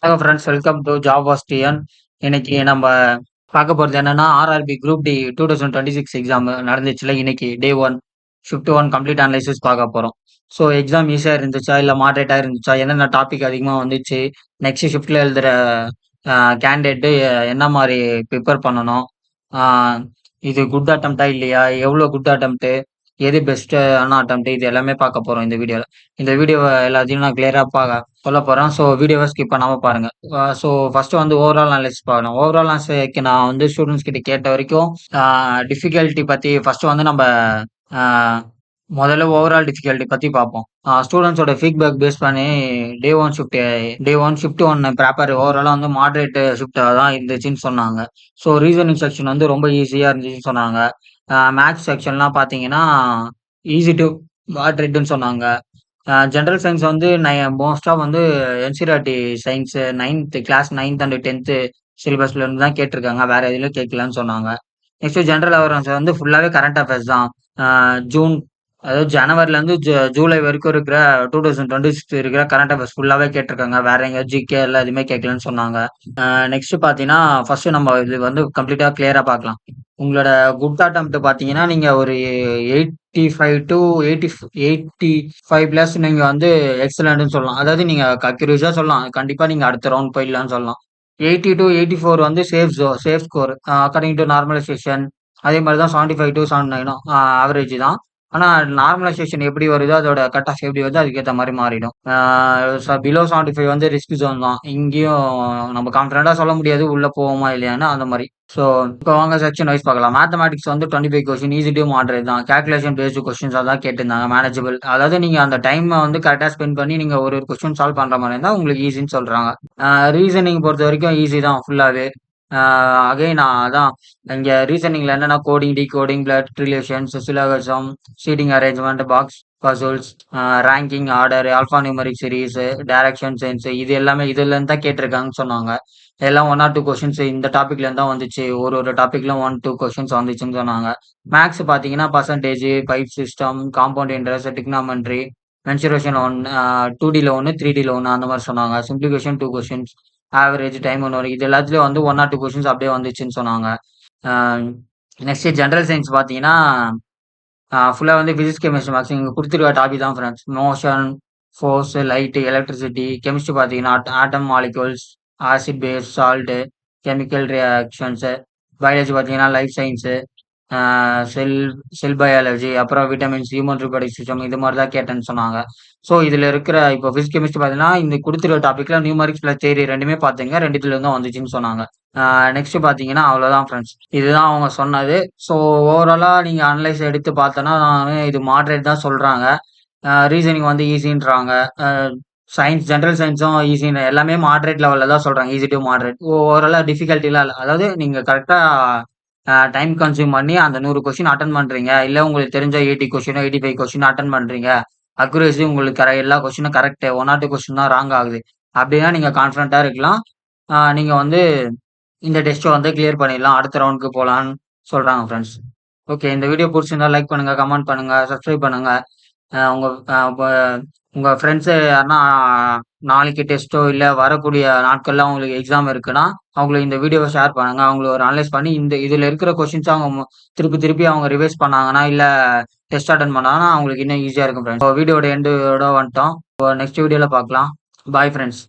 Hello friends, welcome to job வாஸ்டியன். இன்னைக்கு நம்ம பார்க்க போகிறது என்னன்னா, ஆர்ஆர்பி குரூப் டி 2026 எக்ஸாம் நடந்துச்சுல. இன்னைக்கு day one shift one complete analysis பார்க்க போகிறோம். ஸோ எக்ஸாம் ஈஸியாக இருந்துச்சா, இல்லை மாடரேட்டாக இருந்துச்சா, என்னென்ன டாபிக் அதிகமாக வந்துச்சு, நெக்ஸ்ட் ஷிஃப்ட்டில் எழுதுகிற கேண்டிடேட்டு என்ன மாதிரி ப்ரிப்பேர் பண்ணணும், ஆஹ் இது குட் அட்டம்ப்டா இல்லையா, எவ்வளோ குட் அட்டம்ப்ட்டு, எது பெஸ்ட்டான அட்டம்ப்ட், இது எல்லாமே பார்க்க போகிறோம் இந்த வீடியோவில். இந்த வீடியோவை எல்லாத்தையும் நான் கிளியராக சொல்ல போறேன். ஸோ வீடியோவை ஸ்கிப் பண்ணாம பாருங்க. ஸோ ஃபர்ஸ்ட் வந்து ஓவரால் அனலைசிஸ் பார்க்கணும். ஓவரால் அனலைசிஸ்க்கு நான் வந்து ஸ்டூடெண்ட்ஸ் கிட்ட கேட்ட வரைக்கும் டிஃபிகல்ட்டி பத்தி ஃபர்ஸ்ட் வந்து நம்ம ஆஹ் முதல்ல ஓவரால் டிஃபிகல்ட்டி பத்தி பார்ப்போம். ஸ்டூடெண்ட்ஸோட ஃபீட்பேக் பேஸ் பண்ணி டே ஒன் ஷிஃப்ட் ஒன் ப்ராப்பர் ஓவராலாக வந்து மாடரேட் ஷிஃப்டாக தான் இருந்துச்சுன்னு சொன்னாங்க. ஸோ ரீசனிங் செக்ஷன் வந்து ரொம்ப ஈஸியாக இருந்துச்சுன்னு சொன்னாங்க. மேக்ஸ் செக்ஷன்லாம் பார்த்தீங்கன்னா ஈஸி டு மாடரேட்னு சொன்னாங்க. ஜென்ரல் சயின்ஸ் வந்து மோஸ்டா வந்து NCERT science class 9th and 10th சிலபஸ்ல இருந்து தான் கேட்டிருக்காங்க. வேற எதுலயும் கேட்கலன்னு சொன்னாங்க. நெக்ஸ்ட் ஜென்ரல் அவேர்னஸ் வந்து ஃபுல்லாவே கரண்ட் அஃபேர்ஸ் தான். ஜூன், அதாவது ஜனவரில இருந்து ஜூலை வரைக்கும் இருக்கிற 2026 இருக்கிற கரண்ட் அஃபேர்ஸ் ஃபுல்லாவே கேட்டிருக்காங்க. வேற எங்கேயும் ஜிகே எல்லாம் எதுவுமே கேட்கலன்னு சொன்னாங்க. நெக்ஸ்ட் பாத்தீங்கன்னா, ஃபர்ஸ்ட் நம்ம இது வந்து கம்ப்ளீட்டா கிளியரா பார்க்கலாம். உங்களோட குட் அட்டெம்ப்ட் பாத்தீங்கன்னா, நீங்க ஒரு 85 டு 80 85 பிளஸ் நீங்க வந்து எக்ஸலன்ட்னு சொல்லலாம். அதாவது நீங்க அக்யூரேட்டா சொல்லலாம். கண்டிப்பா நீங்க அடுத்த ரவுண்ட் போயிடலாம்னு சொல்லலாம். 80 டு 84 வந்து safe score according to normalisation. அதே மாதிரி தான் 75 டு 79 ஆவரேஜ் தான். ஆனா நார்மலைசேஷன் எப்படி வருதோ, அதோட கட் ஆஃப் எப்படி வருதோ அதுக்கேற்ற மாதிரி மாறிடும். பிலோ 75 வந்து ரிஸ்க் ஜோன் தான். இங்கேயும் நம்ம கான்ஃபிடண்டா சொல்ல முடியாது உள்ள போவோமா இல்லையான்னு, அந்த மாதிரி. ஸோ இப்போ வாங்க செக்ஷன் வைஸ் பார்க்கலாம். மேத்தமேட்டிக்ஸ் வந்து 25 கொஸ்டின், ஈஸி டு மாடரேட் தான். கால்குலேஷன் பேஸ்டு கொஸ்டின்ஸ் அதான் கேட்டிருந்தாங்க. மேனேஜபிள், அதாவது நீங்க அந்த டைம் வந்து கரெக்டாக ஸ்பெண்ட் பண்ணி நீங்க ஒரு கொஸ்டின் சால்வ் பண்ற மாதிரி இருந்தால் உங்களுக்கு ஈஸின்னு சொல்றாங்க. ரீசனிங் பொறுத்த வரைக்கும் ஈஸி தான் ஃபுல்லாவே. அகைன் அதான் இங்க ரீசனிங்ல என்னன்னா coding, decoding, blood relations, syllogism, seating arrangement, box puzzles, ranking order, alphanumeric series, direction sense, இது எல்லாமே இதுல இருந்து தான் கேட்டிருக்காங்கன்னு சொன்னாங்க. எல்லாம் 1 or 2 கொஸ்டின்ஸ் இந்த டாபிக்ல இருந்து தான் வந்துச்சு. ஒரு டாபிக்ல 1-2 கொஸ்டின்ஸ் வந்துச்சுன்னு சொன்னாங்க. மேக்ஸ் பாத்தீங்கன்னா percentage, pipe cistern, compound interest, trigonometry, mensuration one, 2Dல ஒன்று, 3Dல ஒன்று, அந்த மாதிரி சொன்னாங்க. சிம்பிளிஃபிகேஷன் 2 கொஸ்டின்ஸ், ஆவரேஜ், டைம் ஒன்று வரைக்கும், இது எல்லாத்துலயும் வந்து 1 or 2 கொஸ்டின்ஸ் அப்படியே வந்துச்சுன்னு சொன்னாங்க. நெக்ஸ்ட் ஜென்ரல் சயின்ஸ் பார்த்தீங்கன்னா ஃபுல்லாக வந்து பிசிக்ஸ், கெமிஸ்ட்ரி, மேக்ஸ் இங்கே கொடுத்துருக்க டாபிக் தான் friends. Motion, force, light, electricity. Chemistry பார்த்தீங்கன்னா atom, molecules, acid, base, salt, chemical reactions. Biology பார்த்தீங்கன்னா life science, cell cell biology, அப்புறம் விட்டமின்ஸ், ஹியூமன் ரிப்ரொடக்டிவ் சிஸ்டம், இது மாதிரி தான் கேட்டேன்னு சொன்னாங்க. ஸோ இதில் இருக்கிற இப்போ ஃபிசிக்ஸ், கெமிஸ்ட்ரி பார்த்தீங்கன்னா இந்த கொடுத்துருக்க டாப்பிக்கில் நியூமரிக்ஸ் ப்ளஸ் தியரி ரெண்டுமே பார்த்துங்க. ரெண்டுத்துல இருந்தும் வந்துச்சுன்னு சொன்னாங்க. நெக்ஸ்ட் பார்த்தீங்கன்னா அவ்வளோதான் ஃப்ரெண்ட்ஸ். இதுதான் அவங்க சொன்னது. ஸோ ஓவராலாக நீங்கள் அனலைஸ் எடுத்து பார்த்தோன்னா இது மாடரேட் தான் சொல்கிறாங்க. ரீசனிங் வந்து ஈஸின்றாங்க. சயின்ஸ், ஜென்ரல் சயின்ஸும் ஈஸின்னு எல்லாமே மாடரேட் லெவலில் தான் சொல்கிறாங்க. Easy to moderate. ஓவராலாக டிஃபிகல்ட்டிலாம் இல்லை. அதாவது நீங்கள் கரெக்டாக டைம் கன்சியூம் பண்ணி அந்த 100 கொஸ்டின் அட்டன் பண்ணுறீங்க, இல்லை உங்களுக்கு தெரிஞ்ச 80 கொஸ்டினோ 85 கொஸ்டின் அட்டன் பண்ணுறீங்க, அக்யூரேசி உங்களுக்கு எல்லா கொஸ்டினும் கரெக்ட், 1 or 2 கொஸ்டின் தான் ராங் ஆகுது அப்படின்னா நீங்கள் கான்ஃபிடண்ட்டாக இருக்கலாம். நீங்கள் வந்து இந்த டெஸ்ட்டை வந்து கிளியர் பண்ணிடலாம், அடுத்த ரவுண்டுக்கு போகலான்னு சொல்கிறாங்க ஃப்ரெண்ட்ஸ். ஓகே, இந்த வீடியோ பிடிச்சிருந்தா லைக் பண்ணுங்க, கமெண்ட் பண்ணுங்க, சப்ஸ்கிரைப் பண்ணுங்க. உங்க உங்க ஃப்ரெண்ட்ஸு யாருன்னா நாளைக்கு டெஸ்ட்டோ இல்லை வரக்கூடிய நாட்கள்ல அவங்களுக்கு எக்ஸாம் இருக்குன்னா அவங்களுக்கு இந்த வீடியோவை ஷேர் பண்ணுங்க. அவங்களுக்கு ஒரு அனலைஸ் பண்ணி இந்த இதில் இருக்கிற கொஸ்டின்ஸ் அவங்க திருப்பி திருப்பி அவங்க ரிவைஸ் பண்ணாங்கன்னா, இல்லை டெஸ்ட் அட்டன் பண்ணாங்கன்னா அவங்களுக்கு இன்னும் ஈஸியாக இருக்கும் ஃப்ரெண்ட்ஸ். வீடியோட எண்டோட வந்துட்டோம். நெக்ஸ்ட் வீடியோவில் பார்க்கலாம். Bye friends.